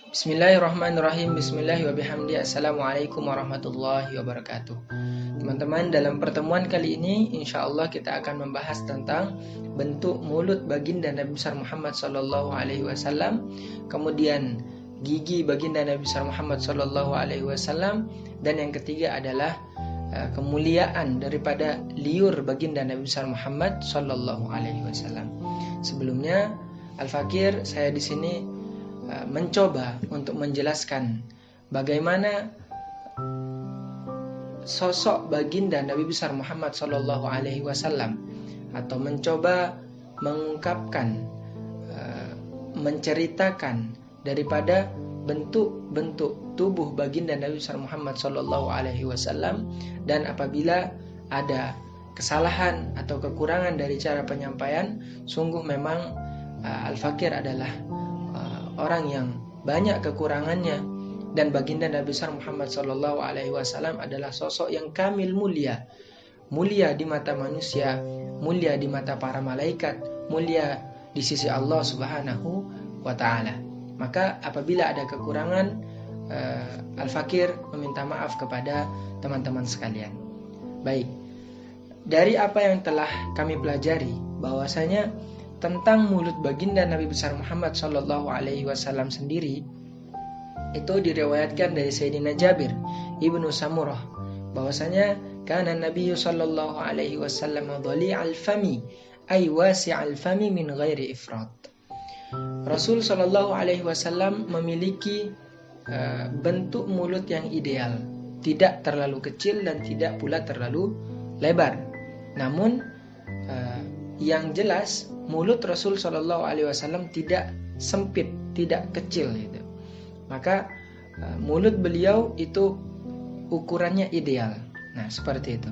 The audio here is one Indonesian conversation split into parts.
Bismillahirrahmanirrahim. Bismillahirrahmanirrahim. Assalamualaikum warahmatullahi wabarakatuh. Teman-teman, dalam pertemuan kali ini insya Allah kita akan membahas tentang bentuk mulut baginda Nabi besar Muhammad sallallahu alaihi wasallam, kemudian gigi baginda Nabi besar Muhammad sallallahu alaihi wasallam, dan yang ketiga adalah kemuliaan daripada liur baginda Nabi besar Muhammad sallallahu alaihi wasallam. Sebelumnya, Al-Fakir, saya di sini mencoba untuk menjelaskan bagaimana sosok baginda Nabi besar Muhammad sallallahu alaihi wasallam, atau mencoba mengungkapkan, menceritakan daripada bentuk-bentuk tubuh baginda Nabi besar Muhammad sallallahu alaihi wasallam, dan apabila ada kesalahan atau kekurangan dari cara penyampaian, sungguh memang Al-Fakir adalah orang yang banyak kekurangannya, dan baginda Nabi besar Muhammad sallallahu alaihi wasallam adalah sosok yang kamil mulia di mata manusia, mulia di mata para malaikat, mulia di sisi Allah Subhanahu wa taala. Maka apabila ada kekurangan, Al-Fakir meminta maaf kepada teman-teman sekalian. Baik, dari apa yang telah kami pelajari, bahwasanya tentang mulut baginda Nabi besar Muhammad sallallahu alaihi wasallam sendiri, itu diriwayatkan dari Sayyidina Jabir ibnu Samurah bahwasanya kana Nabi sallallahu alaihi wasallam dhali'al fami ay wasi'al fami min ghairi ifrat. Rasul sallallahu alaihi wasallam memiliki bentuk mulut yang ideal, tidak terlalu kecil dan tidak pula terlalu lebar. Namun yang jelas mulut Rasul Shallallahu Alaihi Wasallam tidak sempit, tidak kecil gitu. Maka mulut beliau itu ukurannya ideal. Nah, seperti itu.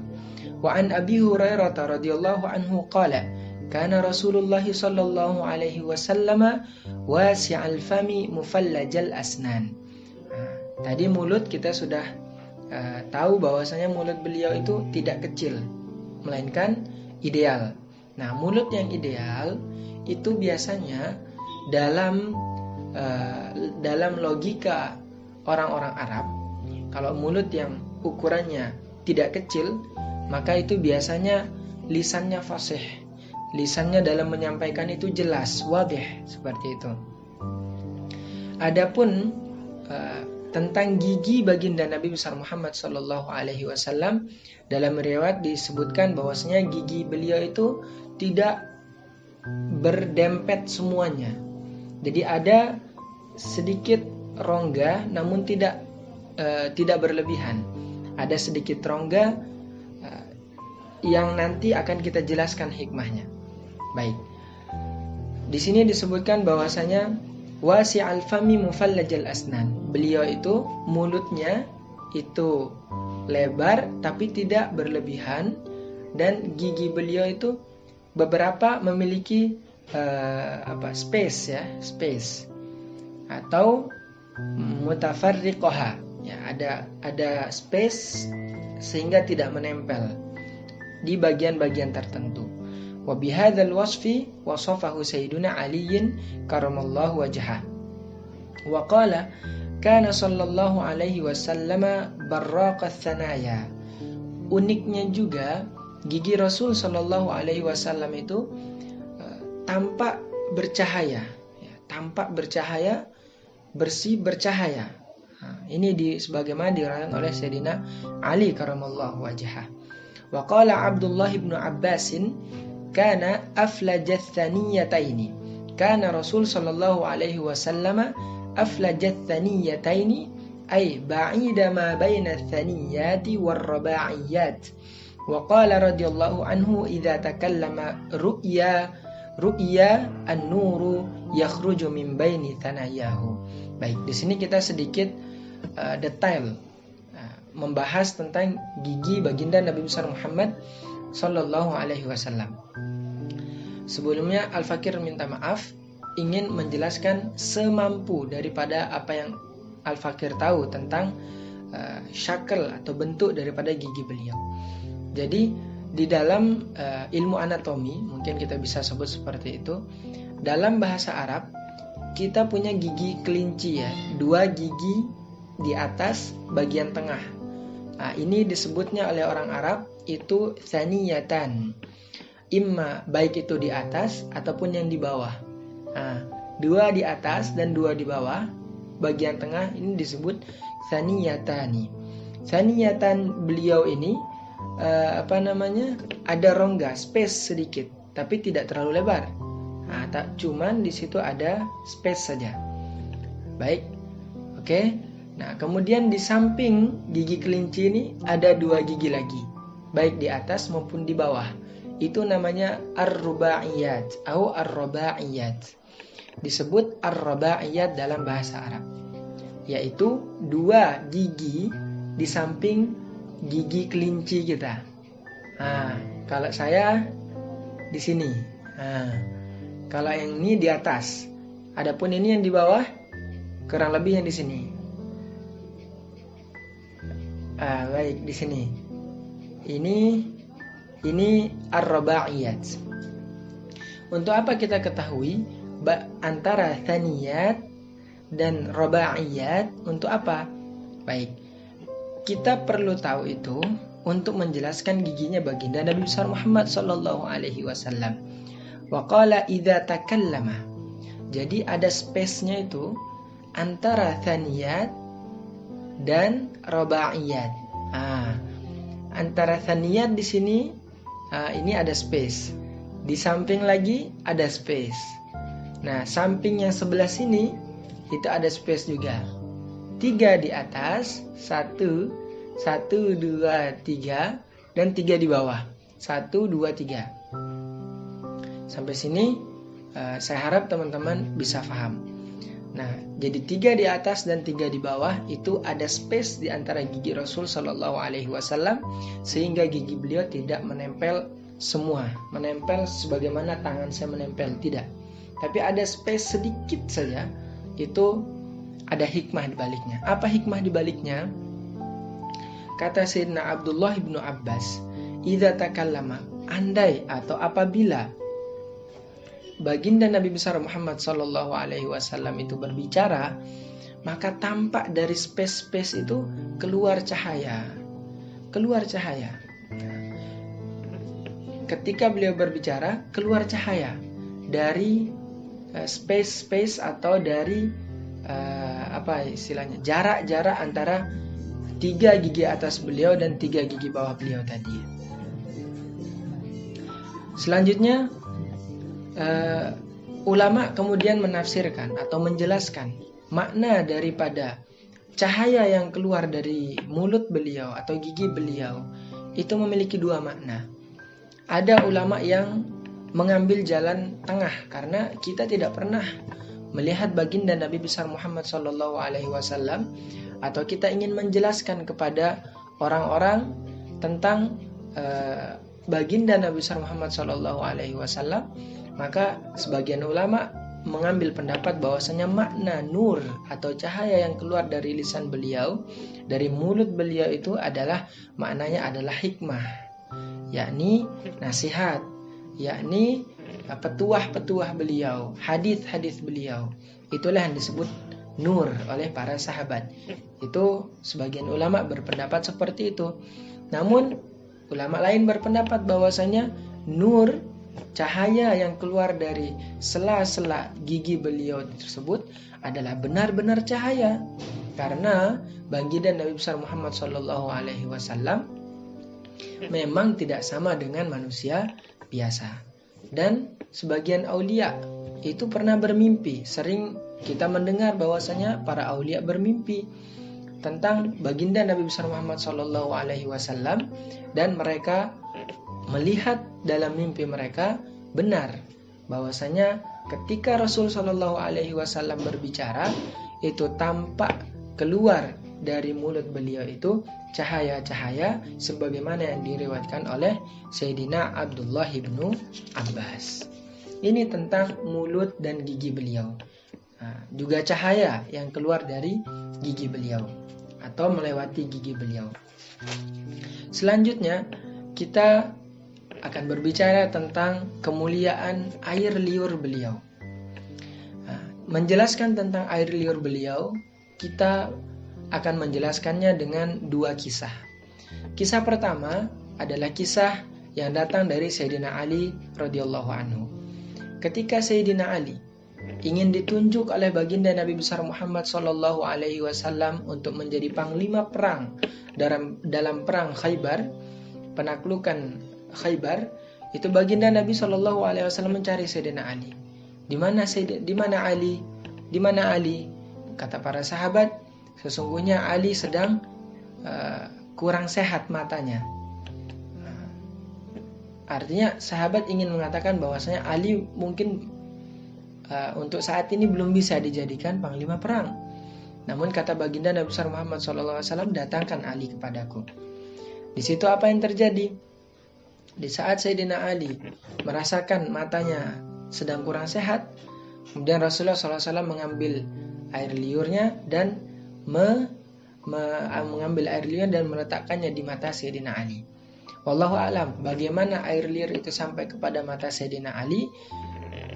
Wa an Abi Hurairah radhiyallahu anhu qala kana Rasulullah sallallahu alaihi wasallam wasi'al fami mufallajal asnan. Tadi mulut kita sudah tahu bahwasanya mulut beliau itu tidak kecil, melainkan ideal. Nah, mulut yang ideal itu biasanya dalam logika orang-orang Arab, kalau mulut yang ukurannya tidak kecil, maka itu biasanya lisannya fasih, lisannya dalam menyampaikan itu jelas, wadih, seperti itu. Adapun tentang gigi baginda Nabi besar Muhammad sallallahu alaihi wasallam, dalam riwayat disebutkan bahwasanya gigi beliau itu tidak berdempet semuanya. Jadi ada sedikit rongga, namun tidak berlebihan. Ada sedikit rongga yang nanti akan kita jelaskan hikmahnya. Baik. Di sini disebutkan bahwasanya wasi'al fami mufallajal asnan. Beliau itu mulutnya itu lebar tapi tidak berlebihan, dan gigi beliau itu beberapa memiliki space atau mutafarriqaha, ya, ada space sehingga tidak menempel di bagian-bagian tertentu. Wa bihadzal wasfi wasafahu sayyiduna Ali karamallahu wajhah wa qala kana sallallahu alaihi wasallam barraqath thanaya. Uniknya juga gigi Rasul sallallahu alaihi wasallam itu tampak bercahaya, bersih bercahaya. Ini sebagaimana diriwayatkan oleh Sayyidina Ali karamallahu wajhah. Wa qala Abdullah bin Abbasin kana aflajath thaniyataini. Kana Rasul sallallahu alaihi wasallam aflajath thaniyataini ay ba'ida ma baina thaniyati warraba'iyat. Wa qala radhiyallahu anhu idza takallama ru'ya an-nuru yakhruju min baini thanayahu. Baik, di sini kita sedikit detail membahas tentang gigi baginda Nabi besar Muhammad sallallahu alaihi wasallam. Sebelumnya Al-Fakir minta maaf, ingin menjelaskan semampu daripada apa yang Al-Fakir tahu tentang syakal atau bentuk daripada gigi beliau. Jadi di dalam ilmu anatomi, mungkin kita bisa sebut seperti itu, dalam bahasa Arab kita punya gigi kelinci ya, 2 gigi di atas bagian tengah. Nah, ini disebutnya oleh orang Arab itu thaniyatan. Imma baik itu di atas ataupun yang di bawah. Nah, 2 di atas dan 2 di bawah, bagian tengah ini disebut thaniyatani. Thaniyatan beliau ini ada rongga, space sedikit, tapi tidak terlalu lebar. Nah, cuman di situ ada space saja. Baik, oke. Nah, kemudian di samping gigi kelinci ini ada 2 gigi lagi, baik di atas maupun di bawah. Itu namanya ar-rubaiyat atau ar-rubaiyat. Disebut ar-rubaiyat dalam bahasa Arab, yaitu 2 gigi di samping gigi kelinci kita. Nah, kalau saya di sini. Nah, kalau yang ini di atas. Adapun ini yang di bawah, kurang lebih yang di sini. Baik, di sini. Ini ar-rubaiyat. Untuk apa kita ketahui antara thaniyat dan rubaiyat? Untuk apa? Baik, kita perlu tahu itu untuk menjelaskan giginya baginda Nabi besar Muhammad sallallahu alaihi wasallam. Wa qala idza takallama. Jadi ada space-nya itu antara thaniyat dan rubaiyat. Antara thaniyat di sini ini ada space. Di samping lagi ada space. Nah, samping yang sebelah sini itu ada space juga. 3 di atas, 1, 2, 3, dan 3 di bawah. 1, 2, 3. Sampai sini saya harap teman-teman bisa paham. Nah, jadi 3 di atas dan 3 di bawah itu ada space di antara gigi Rasul Shallallahu Alaihi Wasallam, sehingga gigi beliau tidak menempel semua, menempel sebagaimana tangan saya menempel, tidak. Tapi ada space sedikit saja, itu ada hikmah di baliknya. Apa hikmah di baliknya? Kata Sayyidina Abdullah ibnu Abbas, idza takallama, andai atau apabila baginda Nabi besar Muhammad sallallahu alaihi wasallam itu berbicara, maka tampak dari space-space itu keluar cahaya. Keluar cahaya. Ketika beliau berbicara, keluar cahaya dari space-space atau dari jarak-jarak antara 3 gigi atas beliau dan 3 gigi bawah beliau tadi. Selanjutnya ulama kemudian menafsirkan atau menjelaskan makna daripada cahaya yang keluar dari mulut beliau atau gigi beliau itu memiliki 2 makna. Ada ulama yang mengambil jalan tengah, karena kita tidak pernah melihat baginda Nabi besar Muhammad sallallahu alaihi wasallam, atau kita ingin menjelaskan kepada orang-orang tentang baginda Nabi besar Muhammad sallallahu alaihi wasallam, maka sebagian ulama mengambil pendapat bahwasanya makna nur atau cahaya yang keluar dari lisan beliau, dari mulut beliau itu adalah maknanya adalah hikmah, yakni nasihat, yakni petuah-petuah beliau, hadis-hadis beliau. Itulah yang disebut nur oleh para sahabat. Itu sebagian ulama berpendapat seperti itu. Namun ulama lain berpendapat bahwasanya nur, cahaya yang keluar dari sela-sela gigi beliau tersebut adalah benar-benar cahaya, karena baginda Nabi besar Muhammad SAW memang tidak sama dengan manusia biasa. Dan sebagian aulia itu pernah bermimpi. Sering kita mendengar bahwasanya para aulia bermimpi tentang baginda Nabi besar Muhammad SAW, dan mereka melihat dalam mimpi mereka benar bahwasanya ketika Rasul SAW berbicara, itu tampak keluar dari mulut beliau itu cahaya-cahaya sebagaimana yang diriwayatkan oleh Sayyidina Abdullah ibnu Abbas. Ini tentang mulut dan gigi beliau. Juga cahaya yang keluar dari gigi beliau atau melewati gigi beliau. Selanjutnya kita akan berbicara tentang kemuliaan air liur beliau. menjelaskan tentang air liur beliau, kita akan menjelaskannya dengan dua kisah. Kisah pertama adalah kisah yang datang dari Sayyidina Ali radhiyallahu anhu. Ketika Sayyidina Ali ingin ditunjuk oleh baginda Nabi besar Muhammad sallallahu alaihi wasallam untuk menjadi panglima perang dalam perang Khaybar, penaklukan Khaybar, itu baginda Nabi sallallahu alaihi wasallam mencari Sayyidina Ali. Di mana Ali? Di mana Ali? Kata para sahabat, sesungguhnya Ali sedang kurang sehat matanya. Artinya sahabat ingin mengatakan bahwasanya Ali mungkin untuk saat ini belum bisa dijadikan panglima perang. Namun kata baginda Nabi besar Muhammad SAW, datangkan Ali kepadaku. Di situ apa yang terjadi? Di saat Sayyidina Ali merasakan matanya sedang kurang sehat, kemudian Rasulullah SAW mengambil air liurnya dan mengambil air liur dan meletakkannya di mata Sayyidina Ali. Wallahu alam, bagaimana air liur itu sampai kepada mata Sayyidina Ali?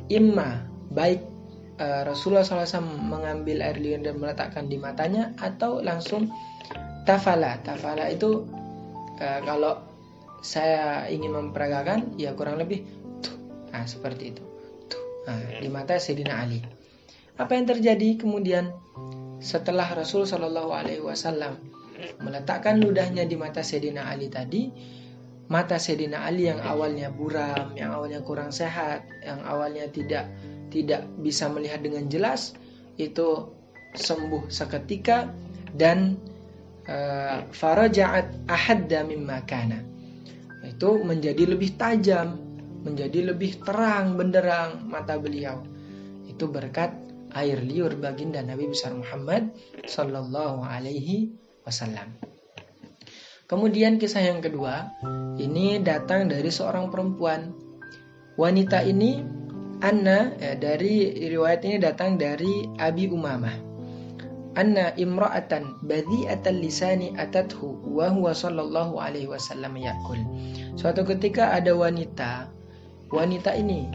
Imma baik Rasulullah SAW mengambil air liur dan meletakkan di matanya, atau langsung tafala. Tafala itu kalau saya ingin memperagakan, ya kurang lebih seperti itu. Di mata Sayyidina Ali. Apa yang terjadi kemudian setelah Rasul Shallallahu Alaihi Wasallam meletakkan ludahnya di mata Sayyidina Ali tadi, mata Sayyidina Ali yang awalnya buram, yang awalnya kurang sehat, yang awalnya tidak bisa melihat dengan jelas, itu sembuh seketika dan faraja'at ahadda mimma kana. Itu menjadi lebih tajam, menjadi lebih terang benderang mata beliau. Itu berkat air liur baginda Nabi besar Muhammad sallallahu alaihi wasallam. Kemudian kisah yang kedua, ini datang dari seorang perempuan. Wanita ini dari riwayat ini datang dari Abi Umamah. Anna imra'atan badhi'atal lisani atathu wa huwa sallallahu alaihi wasallam yaqul. Suatu ketika ada wanita ini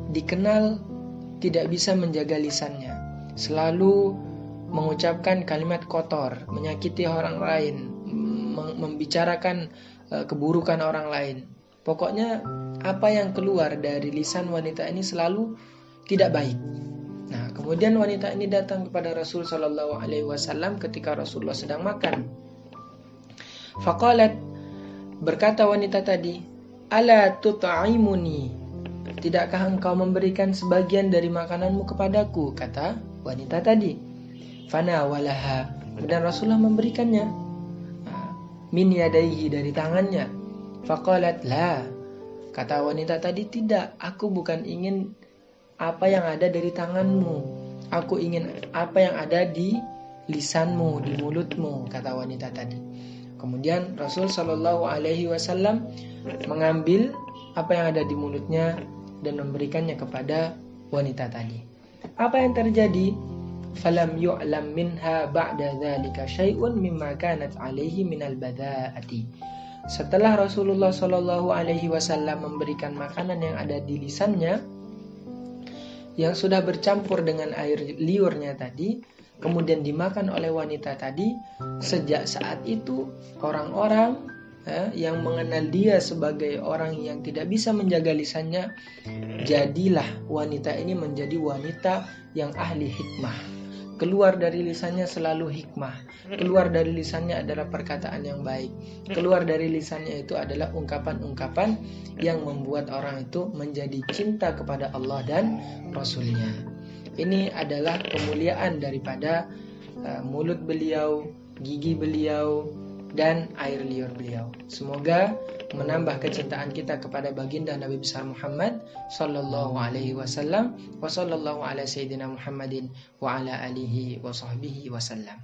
dikenal tidak bisa menjaga lisannya, selalu mengucapkan kalimat kotor, menyakiti orang lain, membicarakan keburukan orang lain. Pokoknya apa yang keluar dari lisan wanita ini selalu tidak baik. Nah, kemudian wanita ini datang kepada Rasul sallallahu alaihi wasallam ketika Rasulullah sedang makan. Faqalat, berkata wanita tadi, "Ala tut'imuni? Tidakkah engkau memberikan sebagian dari makananmu kepadaku?" kata wanita tadi. Fana walaha, dan Rasulullah memberikannya. Min yadaihi, dari tangannya. Faqalat la, kata wanita tadi, tidak, aku bukan ingin apa yang ada dari tanganmu, aku ingin apa yang ada di lisanmu, di mulutmu, kata wanita tadi. Kemudian Rasul Shallallahu Alaihi Wasallam mengambil apa yang ada di mulutnya dan memberikannya kepada wanita tadi. Apa yang terjadi? Falam yu'lam minha ba'da dzalika syai'un mimma kanat alaihi minal bada'ati. Setelah Rasulullah Shallallahu Alaihi Wasallam memberikan makanan yang ada di lisannya, yang sudah bercampur dengan air liurnya tadi, kemudian dimakan oleh wanita tadi, sejak saat itu orang-orang yang mengenal dia sebagai orang yang tidak bisa menjaga lisannya, jadilah wanita ini menjadi wanita yang ahli hikmah. Keluar dari lisannya selalu hikmah, keluar dari lisannya adalah perkataan yang baik, keluar dari lisannya itu adalah ungkapan-ungkapan yang membuat orang itu menjadi cinta kepada Allah dan Rasulnya. Ini adalah kemuliaan daripada mulut beliau, gigi beliau, dan air liur beliau. Semoga menambah kecintaan kita kepada baginda Nabi besar Muhammad sallallahu alaihi wasallam wa sallallahu ala sayyidina Muhammadin wa ala alihi wa sahbihi wasallam.